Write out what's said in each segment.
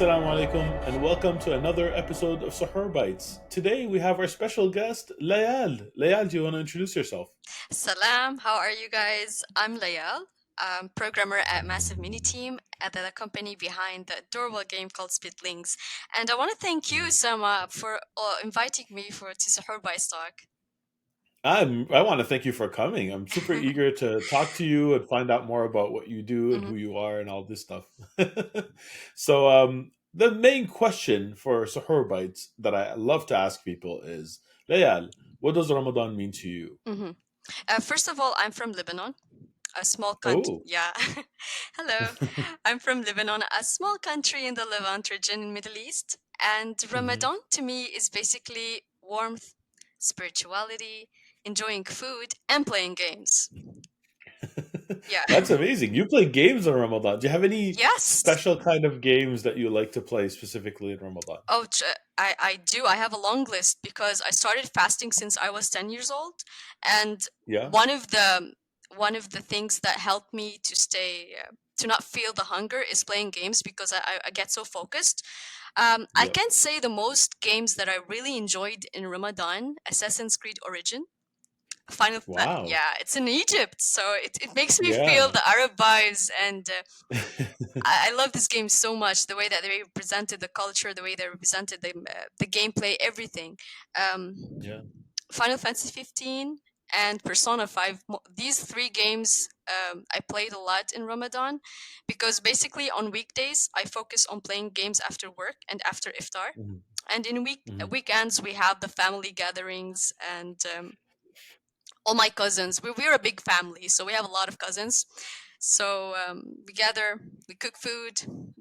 Assalamu alaikum, and welcome to another episode of Suhoor Bites. Today we have our special guest, Layal. Layal, do you want to introduce yourself? Salam, how are you guys? I'm Layal. I'm programmer at Massive Mini Team at the company behind the adorable game called Spitlings. And I want to thank you, Sama, for inviting me for to Sahur by Stock. I want to thank you for coming. I'm super eager to talk to you and find out more about what you do and Mhm. who you are and all this stuff. So, the main question for Suhoor Bites that I love to ask people is, Layal, what does Ramadan mean to you? Mhm. First of all, I'm from Lebanon, a small country. Oh. Yeah. Hello. I'm from Lebanon, a small country in the Levant region in Middle East. And Mhm. Ramadan to me is basically warmth, spirituality, enjoying food, and playing games. Yeah. That's amazing. You play games in Ramadan. Do you have any Yes. special kind of games that you like to play specifically in Ramadan? Oh, I do. I have a long list because I started fasting since I was 10 years old. And Yeah. one of the one of the things that helped me to stay to not feel the hunger is playing games because I get so focused. I Yep. can say the most games that I really enjoyed in Ramadan, Assassin's Creed Origin. Wow. Yeah, it's in Egypt, so it makes me feel Yeah. the Arab vibes, and I love this game so much. The way that they represented the culture, the way they represented the gameplay, everything. Um, Yeah. Final Fantasy 15 and Persona 5. These three games I played a lot in Ramadan because basically on weekdays I focus on playing games after work and after iftar. Mhm. And in Mhm. weekends we have the family gatherings and all my cousins. We're a big family, so we have a lot of cousins. So we gather, we cook food,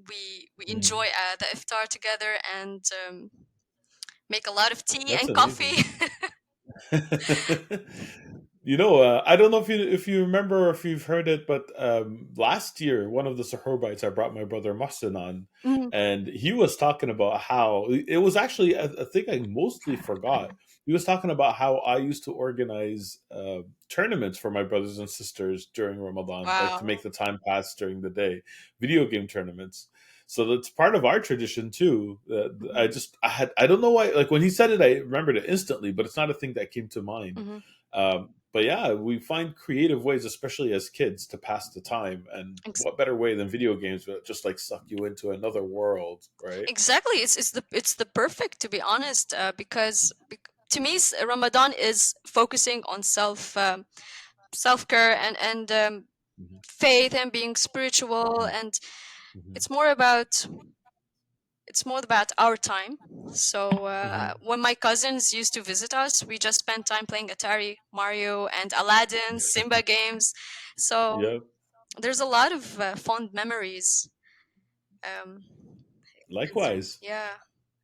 we enjoy Mhm. the iftar together, and make a lot of tea That's and amazing. coffee. I don't know if you remember or if you've heard it, but last year, one of the Suhurbites, I brought my brother Mohsen on, Mhm. and he was talking about how it was actually a thing I mostly forgot. He was talking about how I used to organize tournaments for my brothers and sisters during Ramadan, like to make Wow. the time pass during the day, video game tournaments. So that's part of our tradition too. Mhm. I don't know why, like when he said it, I remembered it instantly, but it's not a thing that came to mind. Mhm. But yeah, we find creative ways, especially as kids, to pass the time. And Ex- what better way than video games that just like suck you into another world, right? exactly. It's the perfect, to be honest, because to me Ramadan is focusing on self care and Hmm. faith and being spiritual, and Hmm. it's more about it's more about our time. So Hmm. when my cousins used to visit us, we just spent time playing Atari, Mario, and Aladdin, Simba games. So Yep. there's a lot of fond memories. Um, Likewise. yeah,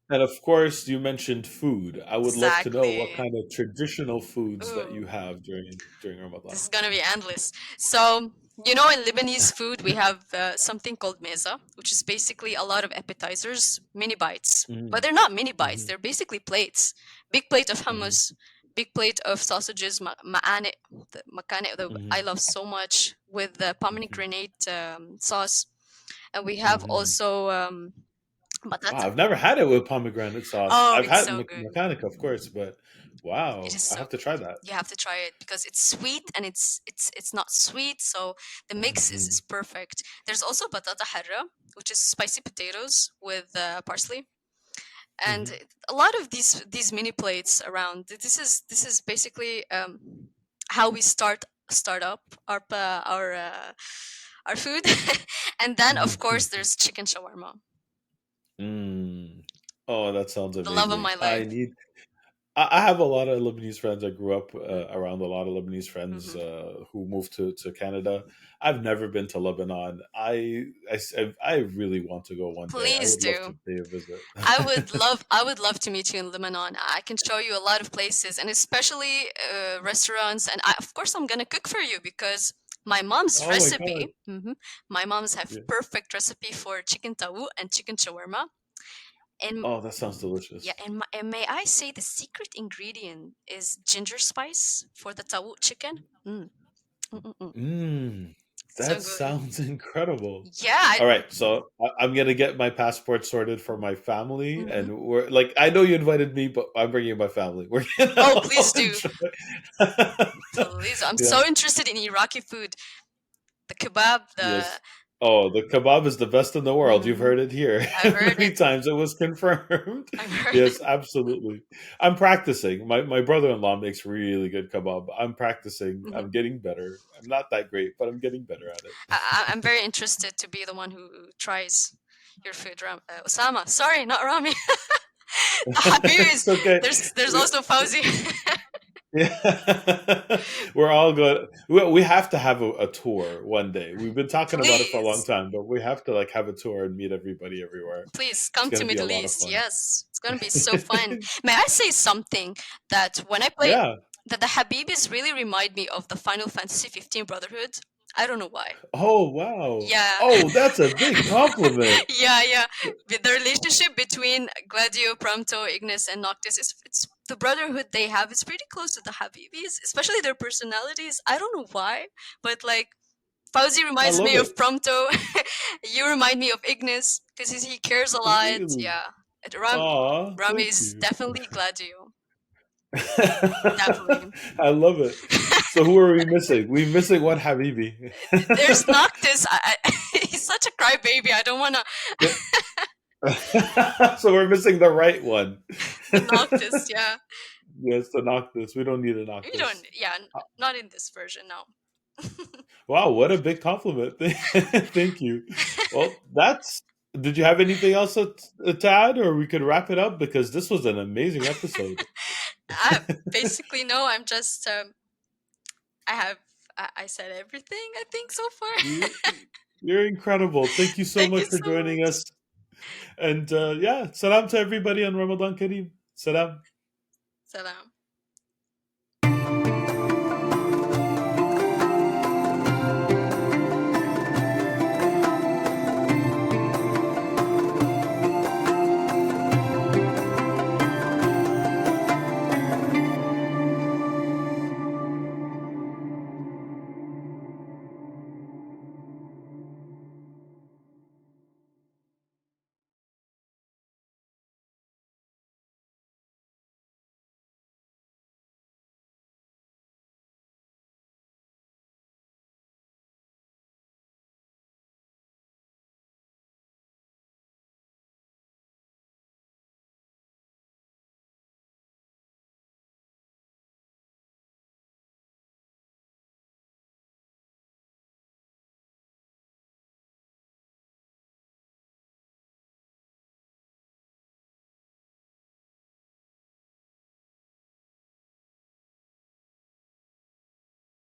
And of course, you mentioned food. I would love to know what exactly. kind of traditional foods that Ooh, you have during Ramadan. this is gonna be endless. So in Lebanese food we have something called meza, which is basically a lot of appetizers, mini bites. But Mm. they're not mini bites; Hmm. they're basically plates. Big plate of Hmm. hummus, big plate of sausages, ma'ane, the makane that I Hmm. love so much, with the Hmm. pomegranate sauce, and we have Hmm. also Wow, batata. I've never had it with pomegranate sauce. Oh, I've it's had so good. mechanic, of course, but It wow, is I so have to good. try that. You have to try it because it's sweet and it's not sweet, so the mix is Mhm. perfect. There's also batata harra, which is spicy potatoes with parsley, and Mhm. a lot of these mini plates around. This is basically how we start up our food, and then of course Mhm. there's chicken shawarma, Mm. Oh, that sounds the love of amazing. my life. I have a lot of Lebanese friends. I grew up around a lot of Lebanese friends Mm-hmm. who moved to Canada. I've never been to Lebanon. I really want to go one day. I Please would love to do. pay a visit. I would love to meet you in Lebanon. I can show you a lot of places and especially restaurants, and of course I'm gonna cook for you because my mom's Oh my god. recipe. My mom's have Yeah. perfect recipe for chicken tawu and chicken shawarma. And Oh, that sounds yeah, delicious. and may I say the secret ingredient is ginger spice for the tawu chicken. Mm. Mm, mm, mm. Mm. So That good. sounds incredible. Yeah. All right, so I'm gonna get my passport sorted for my family, Mhm. and we're like, I know you invited me, but I'm bringing my family. We're gonna Oh, please all do. enjoy. Please. I'm Yeah. so interested in Iraqi food. The kebab, the Yes. Oh, the kebab is the best in the world. You've hmm heard it here I've heard many it. times. It was confirmed. I've heard it. Yes, absolutely. I'm practicing. My brother-in-law makes really good kebab. I'm practicing. Mhm. I'm getting better. I'm not that great, but I'm getting better at it. I'm very interested to be the one who tries your food, Osama. Sorry, not Rami. The Habibis. It's okay. There's also Fauzi. Yeah. We're all good. We have to have a tour one day. We've been talking about it for a long Please, time, but we have to like have a tour and meet everybody everywhere. please It's come going to to be a Middle lot of East. fun. Yes, it's gonna be so fun. May I say something that when I play Yeah. that the Habibis really remind me of the Final Fantasy 15 Brotherhood. I don't know why. Oh, wow. Yeah. Oh, that's a big compliment. Yeah, yeah. With the relationship between Gladio, Prompto, Ignis, and Noctis, it's the brotherhood they have. It's pretty close to the Habibis, especially their personalities. I don't know why, but like Fauzi I reminds love me it. of Prompto. You remind me of Ignis because he cares a lot. Really. Yeah, and Aw, Rami thank is you. definitely Gladio. Definitely. I love it. So who are we missing? We missing one Habibi. There's Noctis. He's such a crybaby. I don't wanna. So we're missing the right one. The Noctis, yeah. Yes, the Noctis. We don't need a We don't. Noctis. Yeah, not in this version. No. Wow, what a big compliment. Thank you. Well, that's. Did you have anything else to add, or we could wrap it up because this was an amazing episode. I basically no. I'm just. I have. I said everything. I think so You, far. you're incredible. Thank you so Thank much you for so joining much. us. And yeah, salam to everybody on Ramadan Kareem. Salam. Salam.